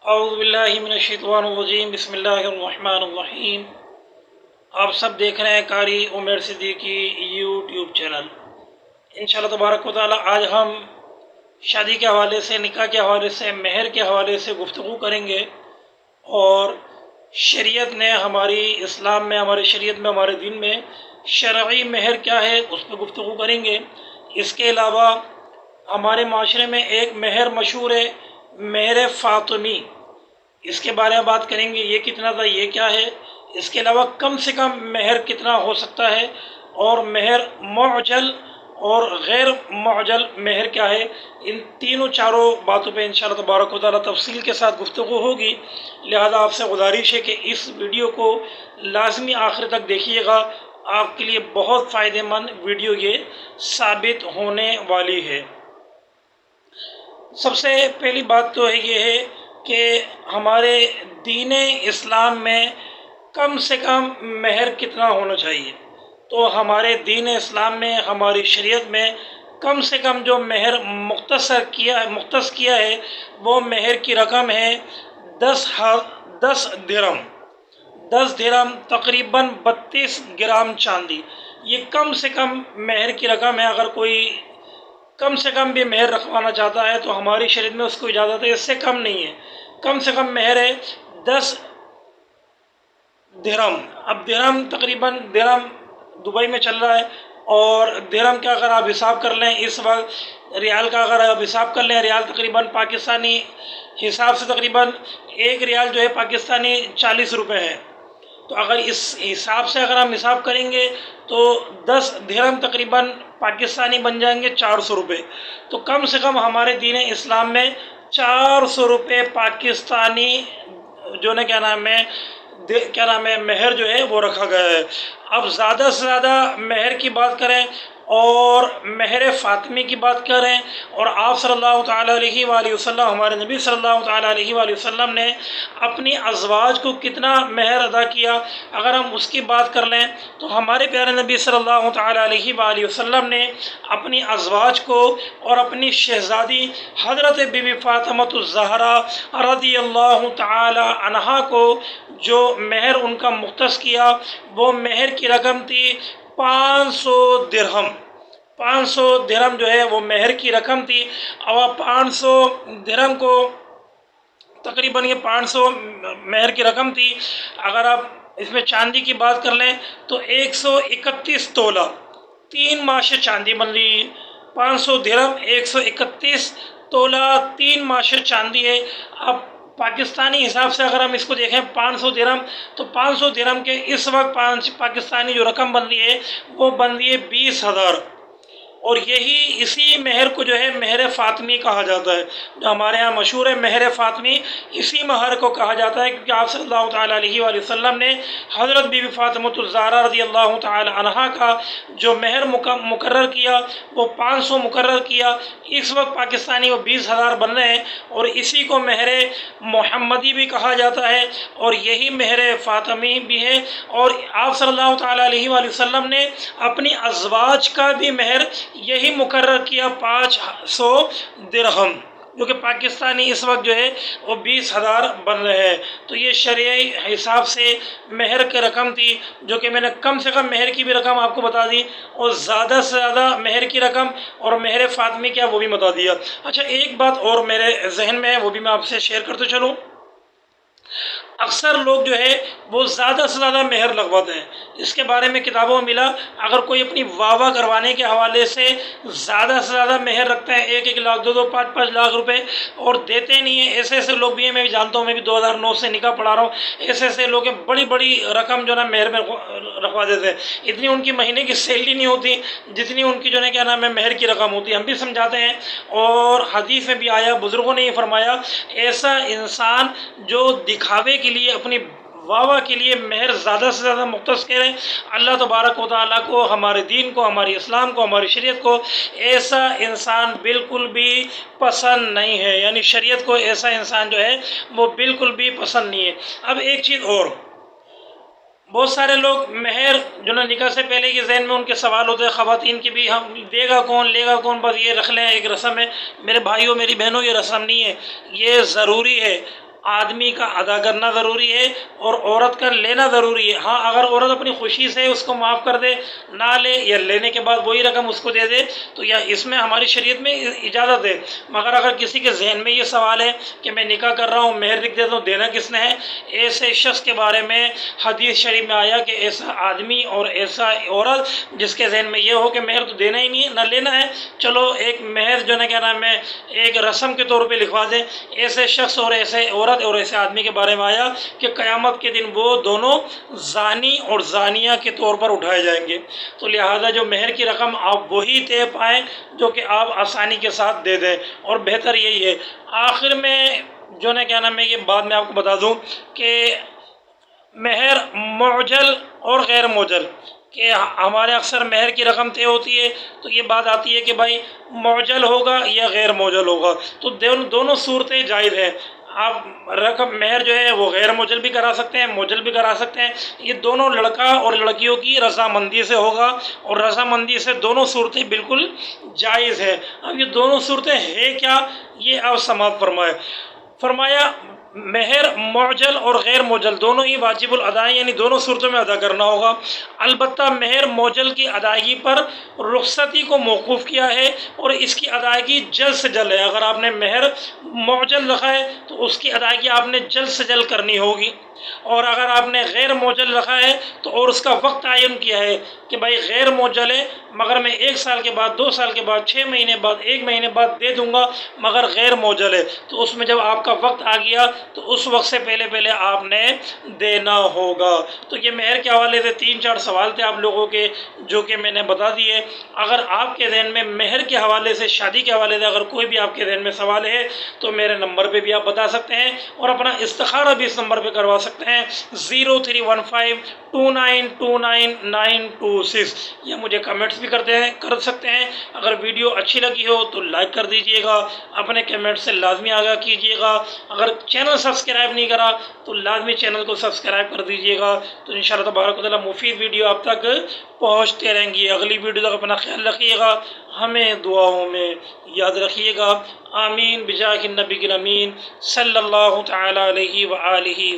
اعوذ باللہ من الشیطان الرجیم، بسم اللہ الرحمن الرحیم۔ آپ سب دیکھ رہے ہیں قاری عمر صدیقی یوٹیوب چینل۔ انشاءاللہ تبارک و تعالی آج ہم شادی کے حوالے سے، نکاح کے حوالے سے، مہر کے حوالے سے گفتگو کریں گے، اور شریعت نے ہماری اسلام میں، ہماری شریعت میں، ہمارے دین میں شرعی مہر کیا ہے اس پہ گفتگو کریں گے۔ اس کے علاوہ ہمارے معاشرے میں ایک مہر مشہور ہے، مہر فاطمی، اس کے بارے میں بات کریں گے، یہ کتنا تھا، یہ کیا ہے۔ اس کے علاوہ کم سے کم مہر کتنا ہو سکتا ہے، اور مہر معجل اور غیر معجل مہر کیا ہے۔ ان تینوں چاروں باتوں پہ انشاءاللہ تبارک و تعالی تفصیل کے ساتھ گفتگو ہوگی، لہذا آپ سے گزارش ہے کہ اس ویڈیو کو لازمی آخر تک دیکھیے گا، آپ کے لیے بہت فائدہ مند ویڈیو یہ ثابت ہونے والی ہے۔ سب سے پہلی بات تو یہ ہے کہ ہمارے دین اسلام میں کم سے کم مہر کتنا ہونا چاہیے۔ تو ہمارے دین اسلام میں، ہماری شریعت میں کم سے کم جو مہر مختص کیا ہے وہ مہر کی رقم ہے 10 درہم۔ 10 درہم تقریباً 32 گرام چاندی، یہ کم سے کم مہر کی رقم ہے۔ اگر کوئی کم سے کم بھی مہر رکھوانا چاہتا ہے تو ہماری شریعت میں اس کو اجازت ہے، اس سے کم نہیں ہے، کم سے کم مہر ہے 10 درہم۔ اب درہم تقریباً درہم دبئی میں چل رہا ہے، اور درہم کا اگر آپ حساب کر لیں اس وقت، ریال کا اگر آپ حساب کر لیں، ریال تقریباً پاکستانی حساب سے تقریباً ایک ریال جو ہے پاکستانی 40 روپے ہے۔ تو اگر اس حساب سے اگر ہم حساب کریں گے تو 10 درہم تقریباً پاکستانی بن جائیں گے 400 روپے۔ تو کم سے کم ہمارے دین اسلام میں 400 روپے پاکستانی جو نا کیا نام ہے مہر جو ہے وہ رکھا گیا ہے۔ اب زیادہ سے زیادہ مہر کی بات کریں اور مہر فاطمی کی بات کریں، اور آپ صلی اللہ تعالیٰ علیہ وآلہ وسلم، ہمارے نبی صلی اللہ تعالیٰ علیہ وآلہ وسلم نے اپنی ازواج کو کتنا مہر ادا کیا، اگر ہم اس کی بات کر لیں تو ہمارے پیارے نبی صلی اللہ تعالیٰ علیہ وآلہ وسلم نے اپنی ازواج کو اور اپنی شہزادی حضرت بی بی فاطمۃ الزہرا رضی اللہ تعالی عنہا کو جو مہر ان کا مختص کیا، وہ مہر کی رقم تھی 500 درہم۔ 500 درہم جو ہے وہ مہر کی رقم تھی، اور 500 درہم کو تقریباً یہ 500 مہر کی رقم تھی۔ اگر آپ اس میں چاندی کی بات کر لیں تو 131 تولہ 3 ماشے چاندی بن رہی۔ 500 درہم 131 تولہ 3 ماشے چاندی ہے۔ اب پاکستانی حساب سے اگر ہم اس کو دیکھیں 500 درہم، تو 500 درہم کے اس وقت پاکستانی جو رقم بن رہی ہے وہ بن رہی ہے 20,000۔ اور اسی مہر کو جو ہے مہر فاطمی کہا جاتا ہے، جو ہمارے ہاں مشہور ہے مہر فاطمی، اسی مہر کو کہا جاتا ہے، کیونکہ آپ صلی اللہ تعالیٰ علیہ وآلہ وسلم نے حضرت بی بی فاطمۃ الزہرا رضی اللہ تعالی عنہا کا جو مہر مقرر کیا وہ 500 مقرر کیا۔ اس وقت پاکستانی وہ 20,000 بن رہے ہیں، اور اسی کو مہر محمدی بھی کہا جاتا ہے، اور یہی مہر فاطمی بھی ہے۔ اور آپ صلی اللہ تعالیٰ علیہ وآلہ وسلم نے اپنی ازواج کا بھی مہر یہی مقرر کیا 500 درہم، جو کہ پاکستانی اس وقت جو ہے وہ 20,000 بن رہے ہیں۔ تو یہ شرعی حساب سے مہر کی رقم تھی، جو کہ میں نے کم سے کم مہر کی بھی رقم آپ کو بتا دی، اور زیادہ سے زیادہ مہر کی رقم اور مہر فاطمی کیا وہ بھی بتا دیا۔ اچھا، ایک بات اور میرے ذہن میں ہے، وہ بھی میں آپ سے شیئر کرتے چلوں۔ اکثر لوگ جو ہے وہ زیادہ سے زیادہ مہر لگواتے ہیں، اس کے بارے میں کتابوں میں ملا، اگر کوئی اپنی واہ کروانے کے حوالے سے زیادہ سے زیادہ مہر رکھتے ہیں، 1-1 لاکھ 2-2 5-5 لاکھ روپے، اور دیتے نہیں ہیں، ایسے لوگ بھی ہیں، میں بھی جانتا ہوں، میں بھی 2009 سے نکاح پڑھا رہا ہوں، ایسے لوگ ہیں بڑی بڑی رقم جو ہے نا مہر میں رکھوا دیتے ہیں، اتنی ان کی مہینے کی سیلری نہیں ہوتی جتنی ان کی جو ہے کیا نام ہے مہر کی رقم ہوتی ہے۔ ہم بھی سمجھاتے ہیں، اور حدیث میں بھی آیا، بزرگوں نے یہ فرمایا، ایسا انسان جو دکھاوے کے لیے، اپنی واہ کے لیے مہر زیادہ سے زیادہ مختص کریں، اللہ تبارک و تعالیٰ کو، ہمارے دین کو، ہماری اسلام کو، ہماری شریعت کو ایسا انسان بالکل بھی پسند نہیں ہے، یعنی شریعت کو ایسا انسان جو ہے وہ بالکل بھی پسند نہیں ہے۔ اب ایک چیز اور، بہت سارے لوگ مہر جو نا نکاح سے پہلے کے ذہن میں ان کے سوال ہوتے ہیں، خواتین کی بھی، ہم دے گا کون، لے گا کون، بس یہ رکھ لیں، ایک رسم ہے۔ میرے بھائیوں، میری بہنوں، یہ رسم نہیں ہے، یہ ضروری ہے۔ آدمی کا ادا کرنا ضروری ہے اور عورت کا لینا ضروری ہے۔ ہاں اگر عورت اپنی خوشی سے اس کو معاف کر دے، نہ لے، یا لینے کے بعد وہی رقم اس کو دے دے، تو یا اس میں ہماری شریعت میں اجازت ہے۔ مگر اگر کسی کے ذہن میں یہ سوال ہے کہ میں نکاح کر رہا ہوں، مہر لکھ دیتا ہوں، دینا کس نے ہے، ایسے شخص کے بارے میں حدیث شریف میں آیا کہ ایسا آدمی اور ایسا عورت جس کے ذہن میں یہ ہو کہ مہر تو دینا ہی نہیں ہے، نہ لینا ہے، چلو ایک مہر جو ہے کیا نام ہے ایک رسم کے طور پہ لکھوا دیں، ایسے شخص اور ایسے عورت اور ایسے آدمی کے بارے میں آیا کہ قیامت کے دن وہ دونوں زانی اور زانیہ کے طور پر اٹھائے جائیں گے۔ تو لہذا جو مہر کی رقم آپ وہی طے پائیں جو کہ آپ آسانی کے ساتھ دے دیں، اور بہتر یہی ہے۔ آخر میں جو ہے کیا نام ہے یہ بات میں آپ کو بتا دوں کہ مہر معجل اور غیر معجل، کہ ہمارے اکثر مہر کی رقم طے ہوتی ہے تو یہ بات آتی ہے کہ بھائی معجل ہوگا یا غیر معجل ہوگا، تو دونوں صورتیں جائز ہیں۔ آپ رقم مہر جو ہے وہ غیر معجل بھی کرا سکتے ہیں، معجل بھی کرا سکتے ہیں، یہ دونوں لڑکا اور لڑکیوں کی رضامندی سے ہوگا، اور رضامندی سے دونوں صورتیں بالکل جائز ہے۔ اب یہ دونوں صورتیں ہیں کیا، یہ آپ سماعت فرمایا مہر معجل اور غیر معجل دونوں ہی واجب الادا، یعنی دونوں صورتوں میں ادا کرنا ہوگا۔ البتہ مہر معجل کی ادائیگی پر رخصتی کو موقوف کیا ہے، اور اس کی ادائیگی جلد سے جلد ہے۔ اگر آپ نے مہر معجل رکھا ہے تو اس کی ادائیگی آپ نے جلد سے جلد کرنی ہوگی، اور اگر آپ نے غیر معجل رکھا ہے تو اور اس کا وقت تعین کیا ہے کہ بھائی غیر معجل ہے مگر میں 1 سال کے بعد، 2 سال کے بعد، 6 مہینے بعد، 1 مہینے بعد دے دوں گا، مگر غیر معجل ہے، تو اس میں جب آپ کا وقت آ گیا تو اس وقت سے پہلے آپ نے دینا ہوگا۔ تو یہ مہر کے حوالے سے 3-4 سوال تھے آپ لوگوں کے جو کہ میں نے بتا دیے۔ اگر آپ کے ذہن میں مہر کے حوالے سے، شادی کے حوالے سے اگر کوئی بھی آپ کے ذہن میں سوال ہے تو میرے نمبر پہ بھی آپ بتا سکتے ہیں، اور اپنا استخارہ بھی اس نمبر پہ کروا سکتے ہیں 0315292926، یا مجھے کمنٹس بھی کر سکتے ہیں۔ اگر ویڈیو اچھی لگی ہو تو لائک کر دیجئے گا، اپنے کمنٹ سے لازمی آگاہ کیجئے گا، اگر چینل سبسکرائب نہیں کرا تو لازمی چینل کو سبسکرائب کر دیجئے گا، تو انشاءاللہ تبارک و تعالی مفید ویڈیو آپ تک پہنچتے رہیں گی۔ اگلی ویڈیو تک اپنا خیال رکھیے گا، ہمیں دعاؤں میں یاد رکھیے گا۔ آمین بجاہ النبی الامین صلی اللہ تعالی علیہ وآلہ